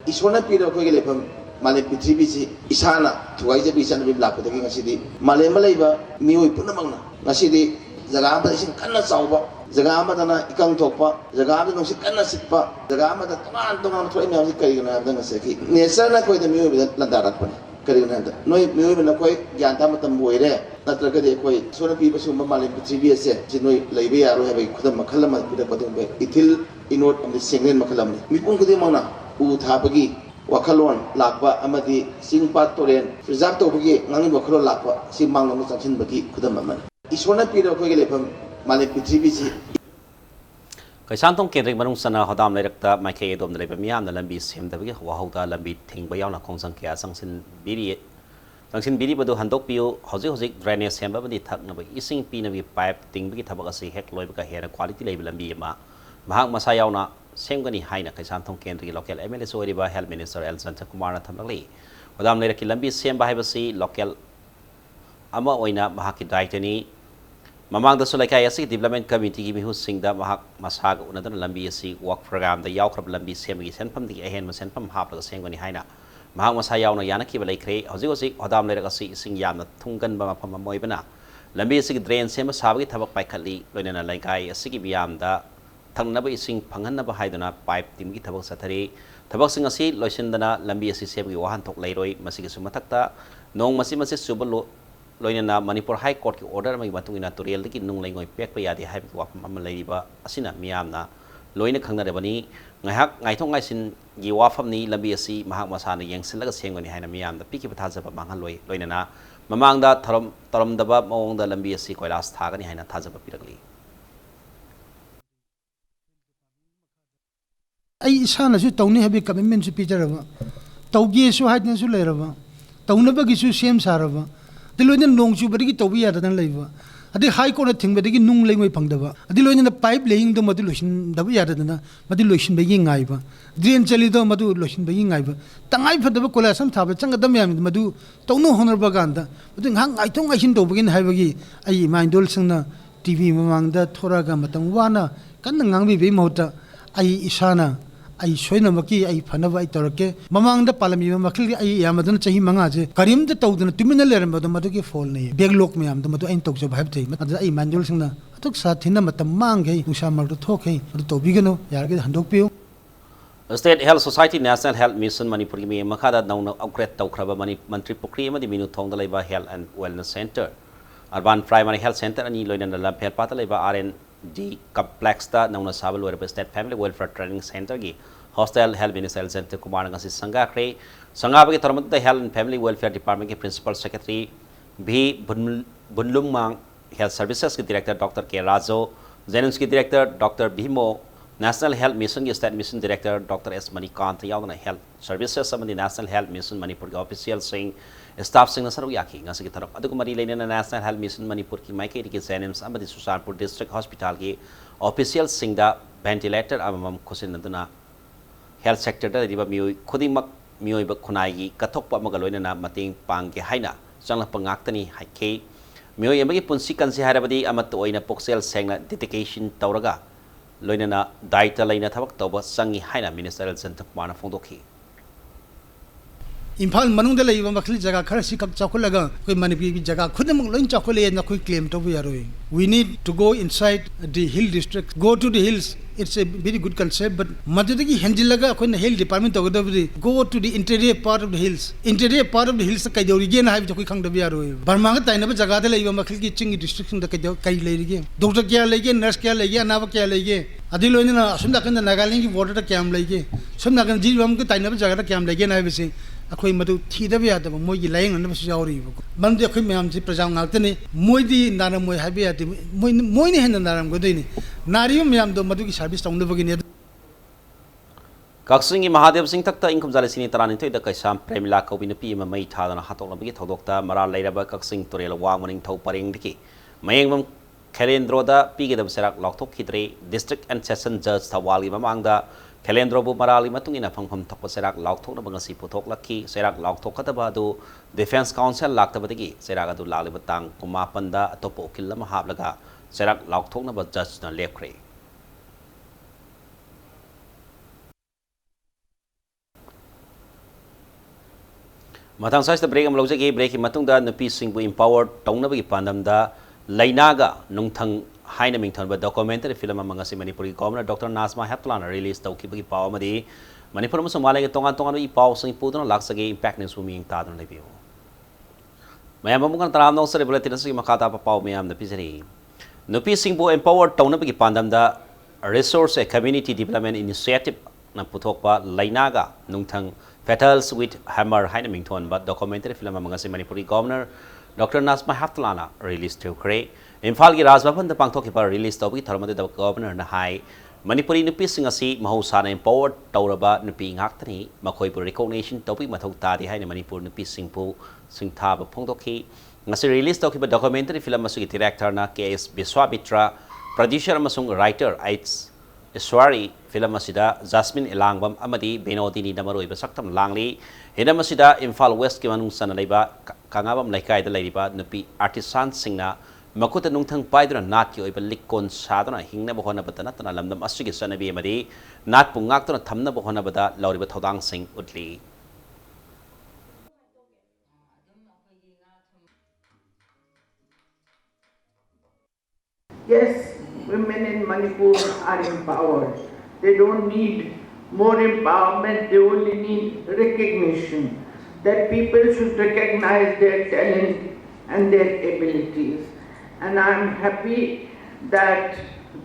Isona pira ko gele pam male pithribi si isana thuai je bisan bi blak putaki ngasidi male malaiba mioi punamangna ngasidi jaga amada isin kanna chawba jaga amada na ikang thokpa jaga amada nosi kanna sitpa jaga amada toman thoi me amsi kari gana amda ngaseki nature na koi de mioi bi landarak pani kari gana amda noi mioi bi na koi gyanta matam boire natraga de koi sona pi basu male pithribi ase ji noi leibe yaro hebe khudam makhala ma kuda padum be ithil inot amdi senglen makhalam ni mipung kudi mangna u thabagi wakhalon lakpa amadi singpat toren preserve tobagi ngangi wakhalon lakpa si mangnam changsin bagi khudam aman isona pira ko gele pham male pithribi si kaisantong kendring manung sana hodam lerakta maike dom leba miam na lambi semdabagi wahauda lambi thingba yauna khongsang kya sangsin biri badu handok piu hoji drainage semba badi thakna ba ising pina bi pipe tingbagi thabak asi hek loiba ka hera quality leba lambi ma mahak masa yauna semgani haina kaisantong kendri local MLA soiriba health minister Elson Kumar na thamlali hodam leraki lambi semba haibasi local ama oina mahaki daitani mamang da sulaikai asi development committee ki mihu singda mahak masaga unadan lambi asi work program da yaw khrab lambi semgi senpam di ahen ma senpam hapla semgani haina mahak masa yaw na yana ki balai kre hoji hodam leraka si sing yamna thunggan ba mafam moibana lambi asi drain sema sabagi thabak paikhali loinana laikai asi ki biam da thangnabai ising phanghanaba haiduna pipe timgi thabak sathari thabak sing asi loisindana lambi asi semgi wahan thok lairoi masigi sumathakta nong masi subalo loinana Manipur High Court ki order mai batungina turial ki nung laingoi pekpa yadi haibi wapam am laiba asina miyamna loina khangnare bani ngaihak ngaithong ngaisin gi wafam ni lambi asi mahak masana yengsilaga sengoni haina miyamda piki pathajaba manghal loinana mamangda taramdaba mawongda lambi asi koilas thagani haina thajaba piragli ai isana su tawni habi commitment su pijaraba tawgi su haidna su leraba tawnabagi su sem saraba diloina nongchu bari tawbi ya dan leiba adi high court thingbadagi nung leingoi phangdaba adi loina pipe laying do madu lotion dabu ya dana madu lotion bagi ngaiba drain chali do madu lotion bagi ngaiba tangai phadaba kolasam thaba changadam yam madu tawnu honorba ganda madu hang aithong aisin do bagin haibagi ai mindol singna TV mamangda thoraga matang wana kan ngangbi be mota ai isana ai soina maki ai phanaba ai torake mamangda palami makli ai yamadana chahi manga je karim da tawdana tumina leram badu madu ki fall nei backlog me am da madu ain tokjo bhab thai madu ai manjol singna atuk sa thina matam mang gai usa mar do thok hai madu tobigano yarge handok piu State Health Society National Health Mission Manipur mi makada nauna upgrade tawkraba Mantri Pukri amadi minu thongda laiba Health and Wellness Center Urban Primary Health Center ani loinana lam phel pata laiba RND complex ta nauna sabal wera State Family Welfare Training Center gi Hostel Health Minister Elson Kumar ngasi sangga kre sangga bagi tharmata Health and Family Welfare Department ki Principal Secretary B Bunlung Mang Health Services ki Director Dr. K Razo Zenus ki Director Dr. Bhimo National Health Mission की State Mission Director Dr. S. Manikant यावना Health Services समझी National Health Mission Manipur के official Singh staff Singh नसर याकी ngasi की तरफ अदुक मरी लेने National Health Mission Manipur की माइके की जेनिम्स अमदी सुसानपुर District Hospital की official सिंह दा ventilator अमम खुशिन नंदुना health sector दा रिबा मियोई खुदी मक मियोई बक खुनाई की कथोक पा मगलोइने ना मतिंग पांग के हाइना चंगला पंगाक्तनी हाइके मियोई अमगी पुंसी कंसी हारबदी अमत ओइना पोक्सेल सेंगना dedication तौरगा लोइना दायित्व लेना थबक तौब संगी हाइना मिनिस्टर जंतकुमारना फोंदोखी इम्फाल मनुंग लेबा मखली जगह खर सिकक चौखलगा कोई मणिपुर की जगह खुद मग लोइन चौखले ना कोई क्लेम तो यारोय we need to go inside the hill district go to the hills it's a very good concept but मददगी हैंडलगा कोई हेल्थ डिपार्टमेंट तगदबदी go to the interior part of the hills interior part of the hills कइदौरिगे ना हाइब कोई खंगदब यारोय Burma का ताइनब जगह दे लेबा मखली की चिंग डिस्ट्रिक्ट द कइदौ कइ लेरिगे डॉक्टर क्या लेगे नर्स क्या लेगे अनाब क्या लेगे अदि लोइना असम दकन नागालैंड की बॉर्डर क्या लेगे सम दकन जीवम के ताइनब जगह क्या लेगे ना बिसे अखोई मधु थीदब यादब मोई लाइंग मरमदी अखोई मैम से प्रजा गातने मोदी नारम मोई है याद मोईने हेन नारम गदनी नारी मैम मधु की सर्विस तौनबगनी कक्सिंग की महादेव सिंह तक इंकम जालिसिनी तरानिथोई द कैसाम प्रेमिला कौबी नुपी अमा मई थादना हातोलबगी थौदोक्ता मरा लैरबा कक्सिंग तुरेल वांगमनिंग थौ परेंगदकी मयेंगमम खेलेंद्रोदा पीगेदब सेराक लौथोखिद्रे डिस्ट्रिक्ट एंड सेशन जज थवालगी ममांगदा खेलेंद्रोबु मराली मतुंगिना फंगफम थोप सेराक लाउथोकनब ngasi पुथोकलखी सेराक लाउथोकतबा अदु डिफेंस काउंसिल लाक्तबदगी सेराक अदु लालिब तांग कुमापनदा अतोप उकिल अमा हाबलगा सेराक लाउथोकनब जज ना लेखरे मथांग साइज ब्रेक अम लौजगे ब्रेक की मतुंगदा नुपी सिंगबु एम्पावर तौनबगी पांदमदा लैनागा नुंगथंग हाइना मिंगथनब डॉक्यूमेंटरी फिल्म अमंगसी मणिपुरी गवर्नर डॉक्टर नाजमा हेप्लान रिलीज तौखिबगी पाव अमदी मणिपुर अमसुंग मालेगे तोंगान तोंगान ई पाव सिंग पुदुना लाक्सगे इंपैक्ट न्यूज मिंग तादुन लेबियो मयाम अमुगन तराम नौसरे बुलेटिन असि मखाता पाव मयाम न पिजरी नुपी सिंगबु एम्पावर तौनबगी पांदमदा resource a community development initiative न पुथोकपा लैनागा नुंगथंग फेटल्स विथ हैमर हाइना मिंगथोनबा डॉक्यूमेंटरी फिल्म अमंगसी मणिपुरी गवर्नर डॉक्टर नाजमा हेप्लाना रिलीज तौखरे इम्फाल की राजभवन पांथोखिबा रिलीज तौबी थरमदे गवर्नर न हाई मणिपुरी नुपीसिंग असि महौसाना एम्पावर तौरबा नुपी ngaktani मखोइबु रिकॉग्निशन तौबी मथौ तादि हाइना मणिपुर नुपीसिंगबु सिंथाब फोंदोखि ngasi रिलीज तौखिबा डॉक्यूमेंटरी फिल्म असुगी डायरेक्टर ना केएस विश्वामित्रा प्रोड्यूसर अमसुंग राइटर एच ईश्वरी फिल्म असिदा जास्मिन इलांगबम अमदी बेनोदिनी नमरोइबा सक्तम लांगली हिनम असिदा इम्फाल वेस्ट के मनुंग सन लैबा कांगाबम लैकायदा लैरिबा नुपी आर्टिसान सिंगना मकुत नुंगथंग पाइदुना नाट की ओइबा लिक्कोन सादुना हिंगनब होनबता नतना लमदम असुगी सनबी अमदी नाट पु ngaktuna thamnब होनबदा लौरिबा थौदांग Singh उतली Yes, women in Manipur are empowered. They don't need more empowerment, they only need recognition. That people should recognize their talent and their abilities. And I'm happy that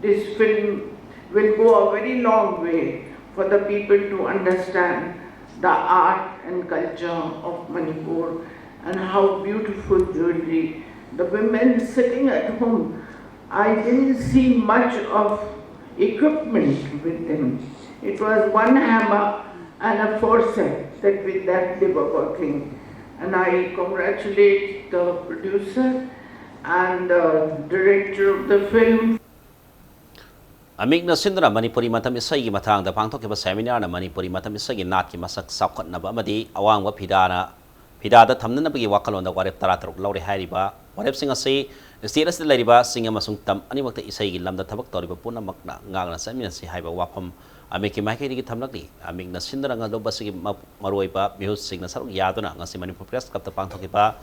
this film will go a very long way for the people to understand the art and culture of Manipur and how beautiful jewelry. The women sitting at home, I didn't see much of equipment with them. It was one hammer and a forceps that with that they were working. And I congratulate the producer and the director of the film. Amigna Sindra Manipuri Matam Isagi Matang, the Pangtokiba seminar, Manipuri Matam Isagi Naki Masak Sakot Nabamadi, Awang Pidana, Pidada Tamnanabi Wakal on the Warep Taratrok Lori Hariba, Warep Singer say, the status the Lariba, Singer Masung Tam, Animata Isagi Lambda Tabak Toriba Puna Makna, Nagana Seminasi Haiba Wapam, Amiki Maki Tamlaki, Amigna Sindra and Lobasi Maroiba, Muse Signasaru Yaduna, Nasi Manipur Press, Capta Pangtokiba,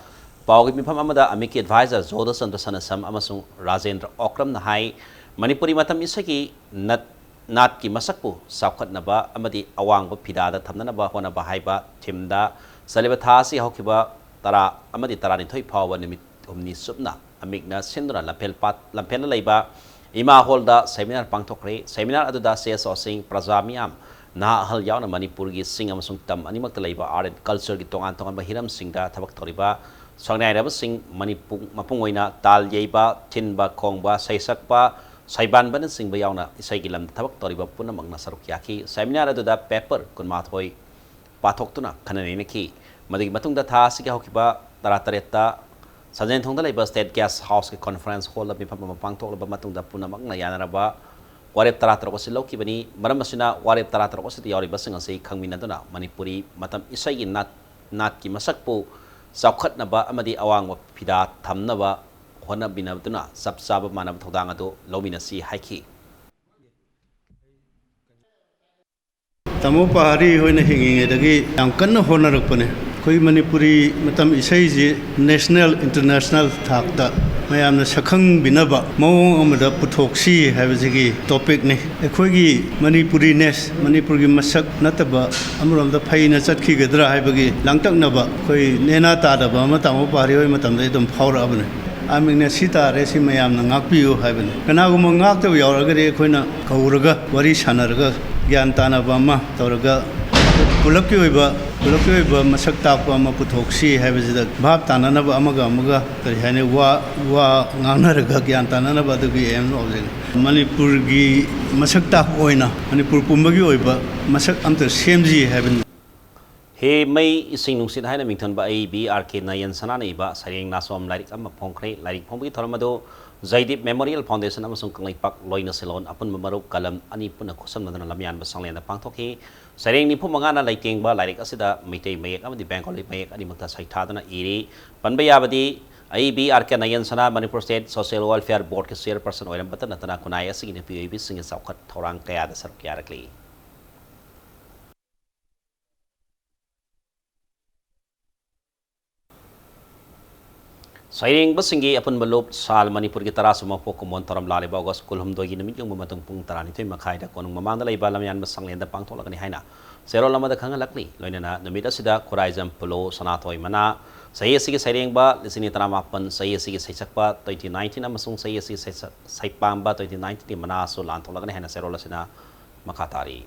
Pawgi Pamada, Amiki advisor, Zodas and the Sanasam, Amasung, Razendra Okram, the High. Manipuri matam isagi nat ki masakpu sakhat naba amadi awang ba pidada thamna naba hona ba haiba thimda saliba thasi hokiba tara amadi tarani thoi phawa nimit umni subna amigna sindra lampel leiba ima holda seminar pangthokre seminar aduda CSO sing prajamiam na hal yauna manipur gi sing amasung tam animak leiba art and culture gi tongan ba hiram singda thabak thoriba songnai raba sing manipur mapungoina tal yeiba thinba khongba saisakpa Saiban Ban Sing Bayana, Isagilam, Tabak Toriba Punamak Nasaruk Yaki, Seminar to that pepper, Kunmatoi, Patoktuna, Kananiki, Madi Matunda Tasika Hokiba, Taratareta, Sajan Tonga Labor State Gas House Conference Hall of Pangto Bamatunda Punamak Nayanaba, Warep Taratro was Loki Bani, Maramasina, Warep Taratro was the Oribasing and say Kangminaduna, Manipuri, Matam Isai Nat Kimasakpo, Saukat Naba, Amadi Awang, Pida, Tamnava. Hona binabduna sab sab manab thodang ado lomina si haiki Tamu pahari hoina hingi dagi yang kanna hona rakpane koi Manipuri matam isai ji national international thakta mayamna sakhang binaba mawong amada puthoksi habajigi topic ne ekhoi gi Manipuri nes Manipur gi masak nataba amrom da phaina chatki gedra habagi langtaknaba koi nena ta da ba matamu pahari hoi matam dai dum phaura abane Amina Sita Resi Mayam Nakpio Haven. Kanago Mangak to Yoragari Kuna Kauraga, Wari Shanaraga, Yantana Bama, Toraga, Pulakiba, Masakta Bama Putoksi, Havens the Bab Tanana Amaga Muga, Hane Wa Nanaraga, Yantana Badugi and Manipurgi Masakta Oina, Manipur Pumbagi Oiba, Masak Amter Shemji Haven. He may sing Nusit Hana Mington by BRK Nayan Sanani ba Saring Nasom Larik Am Pongkre, Larik Pombi Tormado, Zaidip Memorial Foundation Amazon Kangai Park, Loina Salon, upon Mamaru Kalam, Anipuna Kosam Lamian Basang and the Pangtoki, Saring Nipumangana lighting ba Larik Asida, Mite Mayek, the Bank of Mayek, Animata Saitadana Iri, Panbayabadi, BRK Nayan Sana, Manipur State Social Welfare Board, Chairperson, or Batana Kunaya, singing a PAB, singing Saukat, Torang Kaya, the Sarkiarakli. Sairing basingi upon Balop, Sal Manipur Gitarasuma Pokemon Toram Laliba, August Kulhum Dogi, the Mitung Matung Puntarani, Makai, the Konung Mamanda Balamian Basang and the Pangtolak Haina. Zero Lama the Kangalakli, Loinana, the Midasida, Corizam Polo, Sanatoi Mana, Sayesi Sairing Ba, listening Tramapan, Sayesi Saisakpa, 2019, Amasung Sayesi Saipamba, 2019, Manaso, Lantolak Hana Serolasina, Makatari.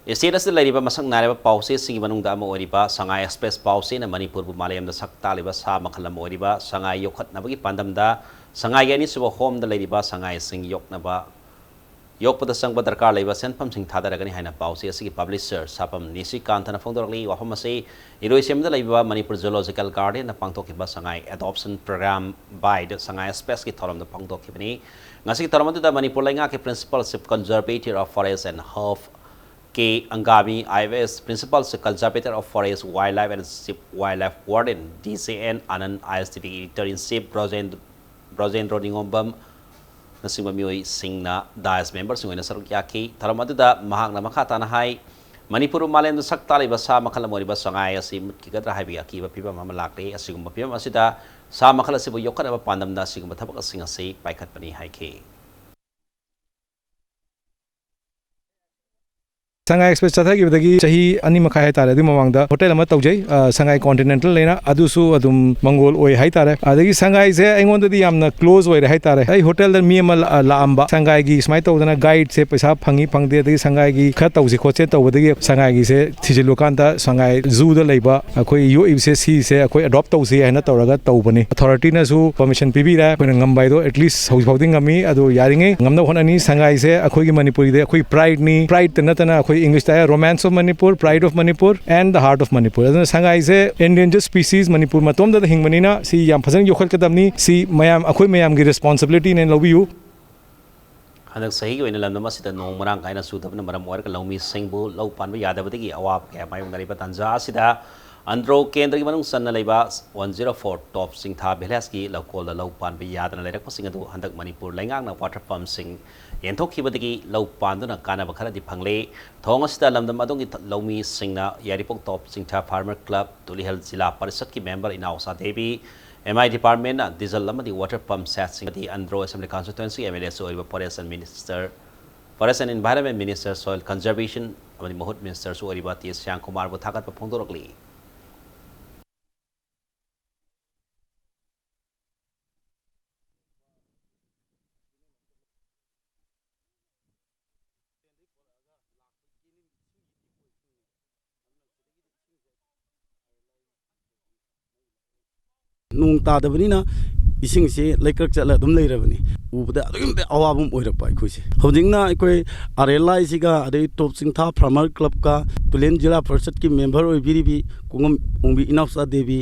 Istiras la riba masang nareba pause singi manung da mo oriba Shanghai Express pause na Manipur bu malayam da sakta liba sa makalam oriba Shanghai yokhat na bagi pandam da Shanghai yani suba home da riba Shanghai sing yok na ba yok pada sang ba darkar liba sen pam sing thada ragani haina pause asigi publisher sapam nisi kantana fongdorli wa homase iroisem da liba Manipur Zoological Garden na pangtok ba Shanghai adoption program by the Shanghai Express ki thoram da pangtok ni ngasi thoram da Manipur lainga ke principal conservator of forest and half K. Angami IVS, Principal Conservator of Forest, Wildlife and Wildlife Warden, DCN, Anand ISTP Editor-in-Chief, Brojen Rodingombam, Nasimamioi Singna, Dias members, Singna Sarukyaki, Taramada, Mahang Namakata Hai, Manipur Malan, the Saktali Basa, Makalamori Basangaya, Simkikatra Habiaki, Pipa Mamalaki, Asingum Pia Masida, Samakala Sibu Yokana Pandam, Nasing Mataka Singer Say, Paikat Pani Haiki. Shanghai Express chatha gi badagi chahi ani makha hai tare adu mamangda hotel ama taujai Shanghai Continental lena adusu adum mangol oi hai tare adagi Shanghai se aingonda di yamna close oi hai tare ai hotel da mi ama laamba Shanghai gi smai tawdana guide se paisa phangi phangde adagi Shanghai gi kha tawji khoche tawdagi Shanghai gi se thijilukan da Shanghai zoo da leiba akoi yo ibse si se akoi adopt tawsi haina tawraga tawbani authority na su permission pibi ra koi ngambai do at least housing ngami adu yaringe ngamna honani Shanghai se akoi gi Manipuri de akoi pride ni pride tanatana English taya Romance of Manipur, Pride of Manipur, and the Heart of Manipur. As Shanghai is endangered species Manipur matom da hingmanina si yam phajang yokhal kadamni si mayam akhoi mayam gi responsibility nen lobi yu. Hanak sahi ko inalam naman sida nong marang kaina sudap na maram war ka laumi singbo lau panba yadabati ki awap kaya mayong nariba tanja sida Andro Kendra ki manung san na laiba 104 top sing tha belas ki lau kol da lau panba yad na lairak pasing adu handak Manipur laingang na water pump sing Yentok kibadagi lau pandu na kana bakara di pangle thong asida lamdam adong ki laumi singna yaripok top singtha farmer club tulihal zila parisat ki member inausa devi MI department na diesel lamadi water pump set sing di Andro Assembly constituency MLA so iba forest and environment minister soil conservation amadi mohut minister so iba tis Syang Kumar bu thakat pa phongdorokli nung ta da bani na इसिंगसे लेकर चला दुम लेरबनी उबदा अदुम अवाबम ओइरपा अखोइसे हौजिंगना अखोइ आरएलआई सिगा अदे top सिंथा farmer club का तुलेन जिला परिषद की member ओइबिरिबी कुंगम उंबी इनाउसा देवी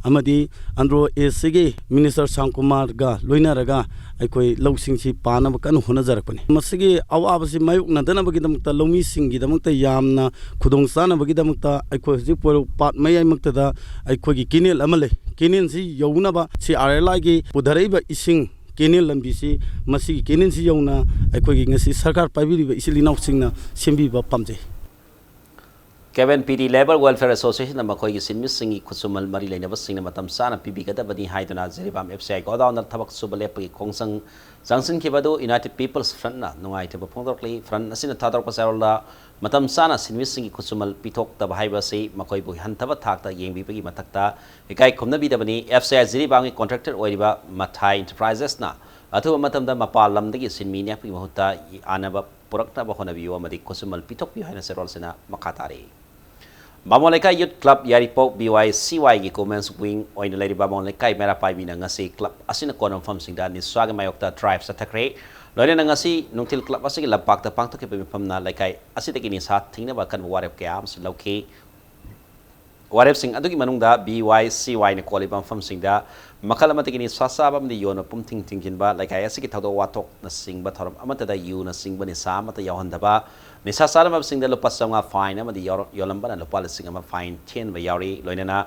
अमदी अंद्रो एसगे minister सांकुमार गा लोइनारगा अखोइ लौसिंगसी पानब कन होनजरपनी मसगे अवाबसि मायुक नदनबगी दमक्ता लौमी सिंगी दमक्ता यामना खुदोंग सानबगी दमक्ता अखोइ हजि पोर पाट मयाइ मक्तदा अखोइगी किनेल अमले किनेल सि यौनबा सि आरएलआई गी पुधरैबा इसिंग केनेल लंबीसी मसी केनेल सी यौना अखोइगी ngasi सरकार पाइबिरिबा इसिलिनाउ सिंगना सेमबिबा पामजे Kevin PD Labor Welfare Association na makoy gisinmis singi kusumal mari lainaba singna matam sana pibigada bani haiduna ziribam FCI godaw na tabak subale pagi kongsang jangsin kibado United People's Front na nungai teba pongdorkli front asina tador pasarola matam sana sinmis singi kusumal pitok tab haiba se makoy bu hantaba thakta yengbi pagi matakta ikai khumna bida bani FCI ziribam contractor oiriba Mathai Enterprises na athu matam da mapal lamdagi sinmi nya pagi mahutta anaba purakta ba hona biwa madi kusumal pitok bi haina serol sina makatari Bamoleka Youth Club Yaripok BYCY gi Commence Wing oin lady Bamoleka mera pai bina ngasi club asina konam fam singda ni swaga mayokta tribes atakre loine na ngasi nungtil club asigi lapak ta pangto ke pam na laikai asita kini sa thingna ba kan warep ke am silauke warep sing adugi manungda BYCY ne koli bam fam singda makalamati kini sasa bam di yona pum ting tingin ba laikai asigi thado watok na singba thoram amata da yu na singba ni sa mata yawhan ba Nisa salam ab singda lupa sama fine ama di yolamban na lupa lising ama fine 10 ba yauri loina na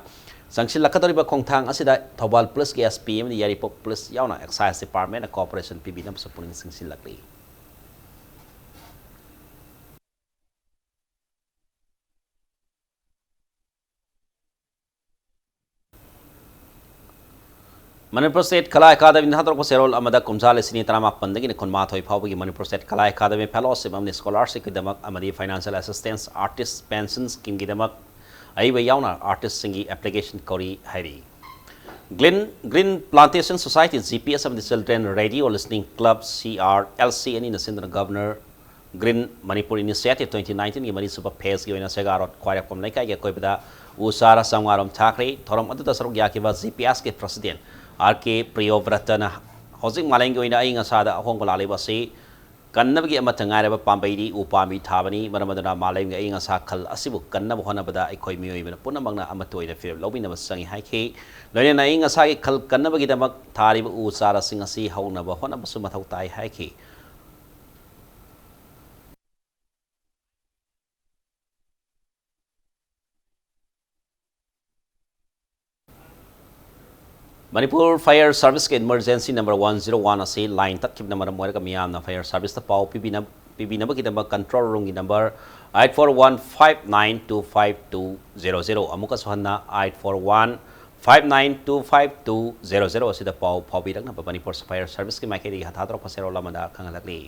sangsil lakatori ba kongtang asida Thobal plus ke SPM di Yaripok plus yauna excise department na corporation PB na sa puning singsil lakli Manipur State Kala Academy na hator ko serol amada kumsale sini trama pandagi ni konma thoi phawgi Manipur State Kala Academy fellowship amni scholarship kidamak amadi financial assistance artist pension scheme kidamak aiba yauna artist singi application kori hairi Green Plantation Society GPS amni children radio listening club CRLC ani na sindra governor Green Manipur Initiative 2019 gi mani super phase gi oina segarot khwaya kom lai kai ge koibada usara sangarom thakre thorom adu tasaruk ya ki ba GPS ke president RK Priyovrata na hojing malengi oina ai ngasada ahong kolale basi kannabagi amatangai ba pambaidi upami thabani maramadana malengi ai ngasa khal asibu kannab hona bada ai khoi mioi bana punamangna amatoi na fir lobina basangi haike loine na ai ngasa gi khal kannabagi damak thariba usara singasi hauna ba hona basu mathau tai haike Manipur Fire Service ke emergency number 101 ase line tat kip number moira ka miyam na fire service ta pau PB na ba kita control room gi number 8415925200 amuka sohanna 8415925200 ase da pau phobi rak na Manipur Fire Service ke maikeri hathatro pasero lamada khangalakli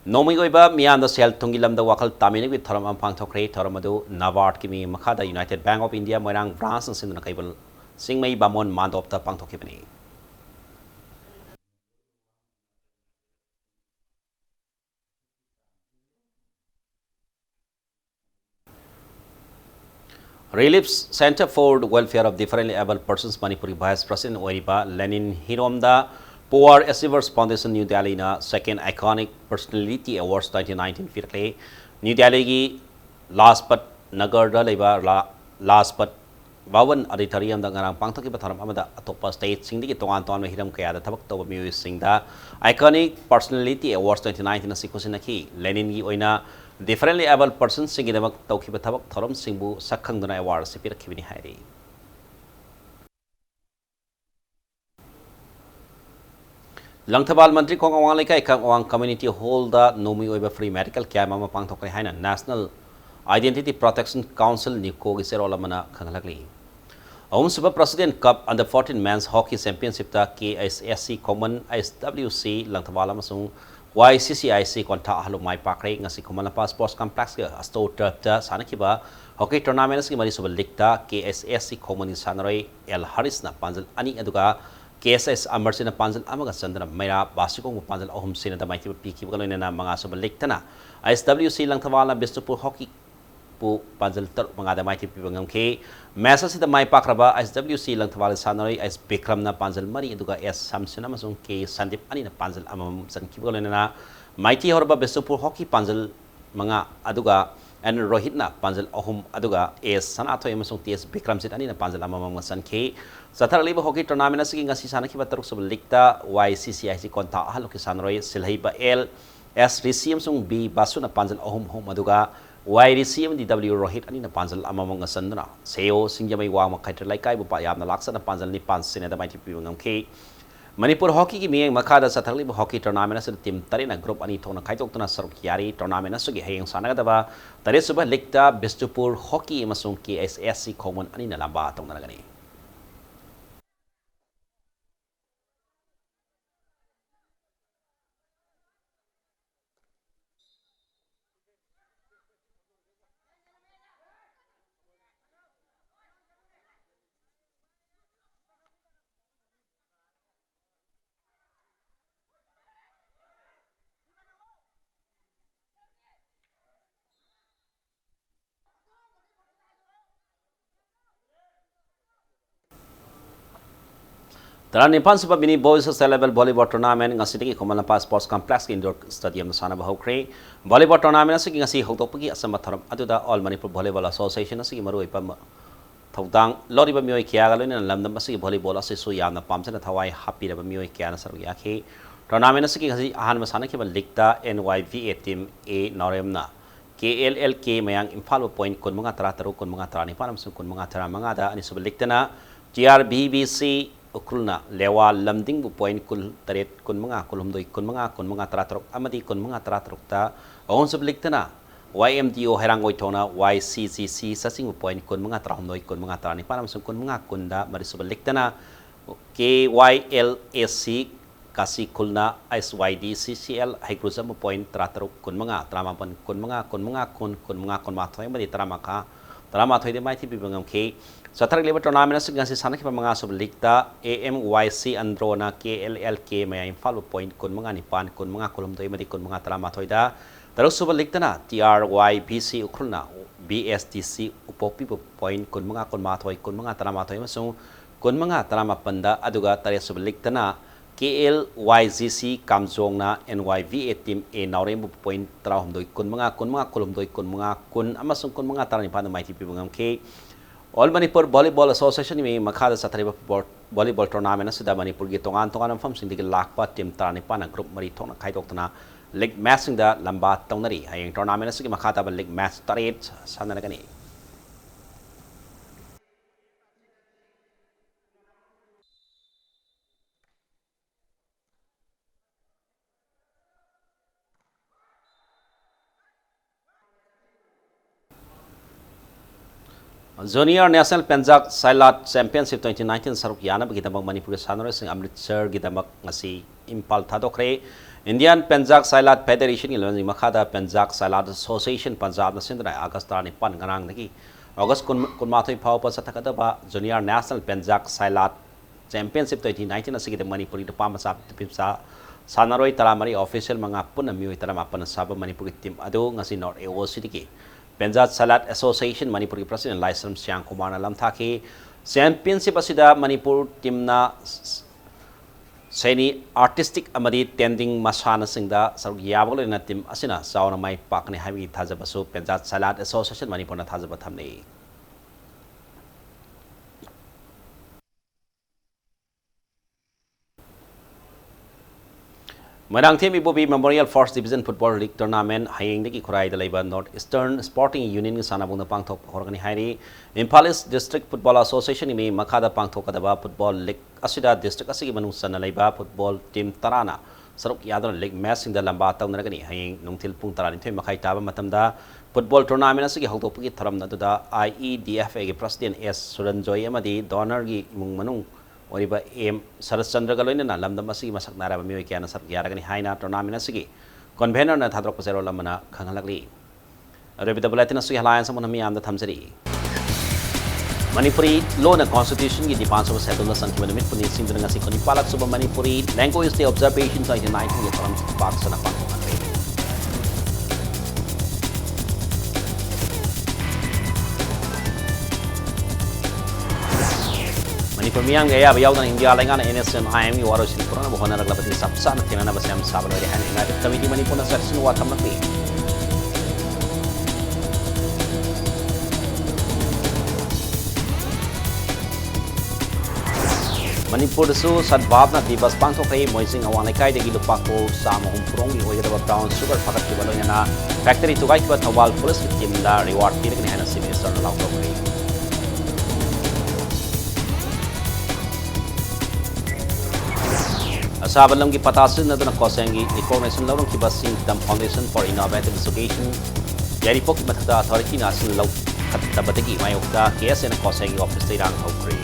Nomi goiba miyam da sel thungi lamda wakal tamini gi thoram ampang thokre thoram adu Navart ki mi makha da United Bank of India moirang branch sin na kaibal Singmei Bamon Mandopta Pangtokipani. Relief Center for the Welfare of Differently Able Persons Manipuri Vice President Oiriba Lenin Hiromda Poor Achievers Foundation New Delhi na second iconic personality awards 2019 firkle New Delhi gi Lajpat Nagar da leba Lajpat Bawan auditorium da ngarang pangthoki batharam amada atopa state singdi ki tongan ton hiram kaya da thabak to mi singda iconic personality awards 2019 na sikusina ki Lenin gi oina differently able persons singi damak tawki bathabak thoram singbu sakhang duna award sipir khibini hairi Langthabal Mantri Kong Awang Lekai Kam Awang Community Hall da nomi oiba free medical camp ama pangthokre haina National Identity Protection Council Niko gi serola mana khangalakli Om Super President Cup Under 14 Men's Hockey Championship ta KSSC Common SWC Langthabala masung YCCIC konta halu mai pakre ngasi Kumalapa Sports Complex ga asto turf ta sanakiba hockey tournaments gi mari subal dikta KSSC Common Sanaroi El Haris na panjal ani aduga KSS Amersina panjal amaga sandana maira basikong panjal ahum sina da maiti piki galoi na mga subal diktana SWC Langthabala Bisnupur Hockey pu panjal tar manga da mai ti pi bangam ke mesa sida mai pakraba SWC langthwal sanoi S Bikram na panjal mari aduga S Samsuna masung ke Sandip ani na panjal amam san ki bolena mai ti horba Besupur hockey panjal manga aduga and Rohit na panjal ahum aduga S Sanato emasung TS Bikram sit ani na panjal amam san ke Sathar liba hockey tournament na sige ngasi sana ki bataruk sub likta YCCIC konta halo ki sanroi silhai ba L S Risiam sung B basu na panjal ahum hum aduga Y Risiam di W Rohit ani na panjal amamang asandana seo singjamai wa makaitar laikai bu pa yam na laksa na panjal ni pansine da mai ti piwangam ke Manipur hockey ki miyang makada sathar liba hockey tournament na tim tari na group ani thona kaitok tuna saruk yari tournament na sugi hayang sana kadaba tari suba likta Bestupur hockey masung KSSC common ani na lamba tong na gani Nipan Super Mini Boys Level Volleyball Tournament ngasidi ki Komalapa Sports Complex Indoor Stadium sana ba hokre volleyball tournament asigi ngasi hokdokpagi asama tharam aduda All Manipur Volleyball Association asigi maroi pam thaudang lori ba mioi kya galone lamdam asigi volleyball ase so yamna pamsana thawai happy ba mioi kya na saru yakhe tournament asigi ngasi ahan masana ki ba likta NYVA team A Noremna KLLK mayang Imphal point kun mga tara taru kun mga tara ni panam sun kun mga tara mga da ani sub liktana TRBBC ukulna lewa lamding bu point kul taret kun mga kulumdoi kun mga taratrok amadi kun mga taratrok ta on subliktana YMDO herangoi thona YCCC sasing bu point kun mga tarahmdoi kun mga tarani panam sung kun mga kunda mari subliktana KYLSC kasi kulna SYDCCL haikruza bu point taratrok kun mga tramapan kun mga mathoy madi tarama thoi de mai thi bibangam ke Sathar level tournament asig ngasi sana ki mga sublikta AMYC Androna KLLK may Imphal point kun mga nipan kun mga kulumdoi madi kun mga trama thoi da tarok sublikta na TRYBC ukrulna BSTC upopi point kun mga mathoy kun mga trama thoi masung kun mga trama panda aduga tare sublikta na KLYZC Kamjong na NYVA team A Naurem point trahumdoi kun mga kulumdoi kun mga kun amasung kun mga tarani pa na mai ti bibangam ke All Manipur Volleyball Association ni makada sa tariba volleyball tournament sa Manipur gi tongan ang fam sing digil lakpa team tarani pa na group mari thona khaidok tana league match sing da lamba tongnari hayang tournament sa gi makada ba league match tarit sana gani Junior National Penjak Silat Championship 2019 saruk yana bagi damang Manipur sanore sing Amritsar gidamak ngasi impal thadokre Indian Penjak Silat Federation ilon makada Penjak Silat Association Punjab na sindra August tani pan ngarang nagi August kun mathoi phau pa sathakada ba Junior National Penjak Silat Championship 2019 asigi de Manipur de pamasa tipsa sanaroi taramari official mga punna mioi tarama pan sab Manipur team ado ngasi North AOC diki Penjat Salat Association Manipur ki President Laisam Siang Kumar na lamthaki championship asida Manipur team na seni artistic amadi tending masana singda sarug yabol na team asina sauna mai pakne habi thajabasu Penjat Salat Association Manipur na thajaba thamne Manang Themi Bobi Memorial First Division Football League Tournament hayeng deki khurai da leiba North Eastern Sporting Union sana bungna pangthok horgani hairi Imphal East District Football Association ni makada pangthok kadaba football league asida district asigi manung sana leiba football team tarana saruk yadon league match sing da lamba taw naragani hayeng nungthil pung tarani thoi makai taba matamda football tournament asigi hokdokpagi tharam na da IEDFA gi president S Suranjoy amadi donor gi mung manung Oriba M Saras Chandra Galoina na lamdam asigi masak nara bami kya na sak yaragani haina tournament asigi convener na thadrok pasero lamana khangalakli Rebita Bulatin asigi halayan sa monami amda thamsari Manipuri law na constitution gi dipan sa settle na sanki manamit puni sindra ngasi koni palak suba Manipuri language day observation 2019 gi taram pak sa na pangkongan Manipur miyang gaya bayaw ng India lengan NSM IM yung waro sin purana buhana naglabat ni sapsa na tinana basam sabalo ri han United Committee Manipur na section wa tamaki. Manipur su sadbab na dibas pangtok kay moising awang lekay de gilupa ko sa mohong purong i oida brown sugar pakat ki balonya na factory tugay ki thawal police team la reward ki ni hana si minister na law kay asaban lam ki patasin na dona kosengi information lawrong ki basing dam foundation for innovative education yari pok matda authority national law katabatagi mayokda KSN kosengi office tay rang hokri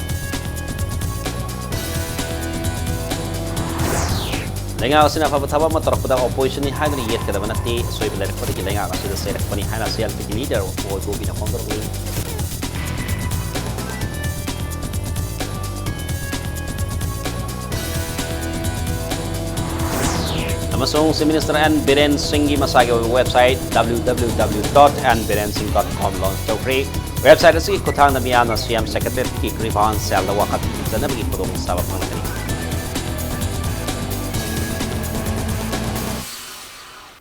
lenga asina pabthaba matorok pada opposition ni hagri yet kada banati soi belar ko di lenga asida serak pani hana self leader o go bina kongor ni amasong si Minister N Biren Singh masagi website www.nbirensingh.com launch to free website si kutang na miyan na CM Secretary ki Krivan Sel na wakat na nabigi pudong sa pangkali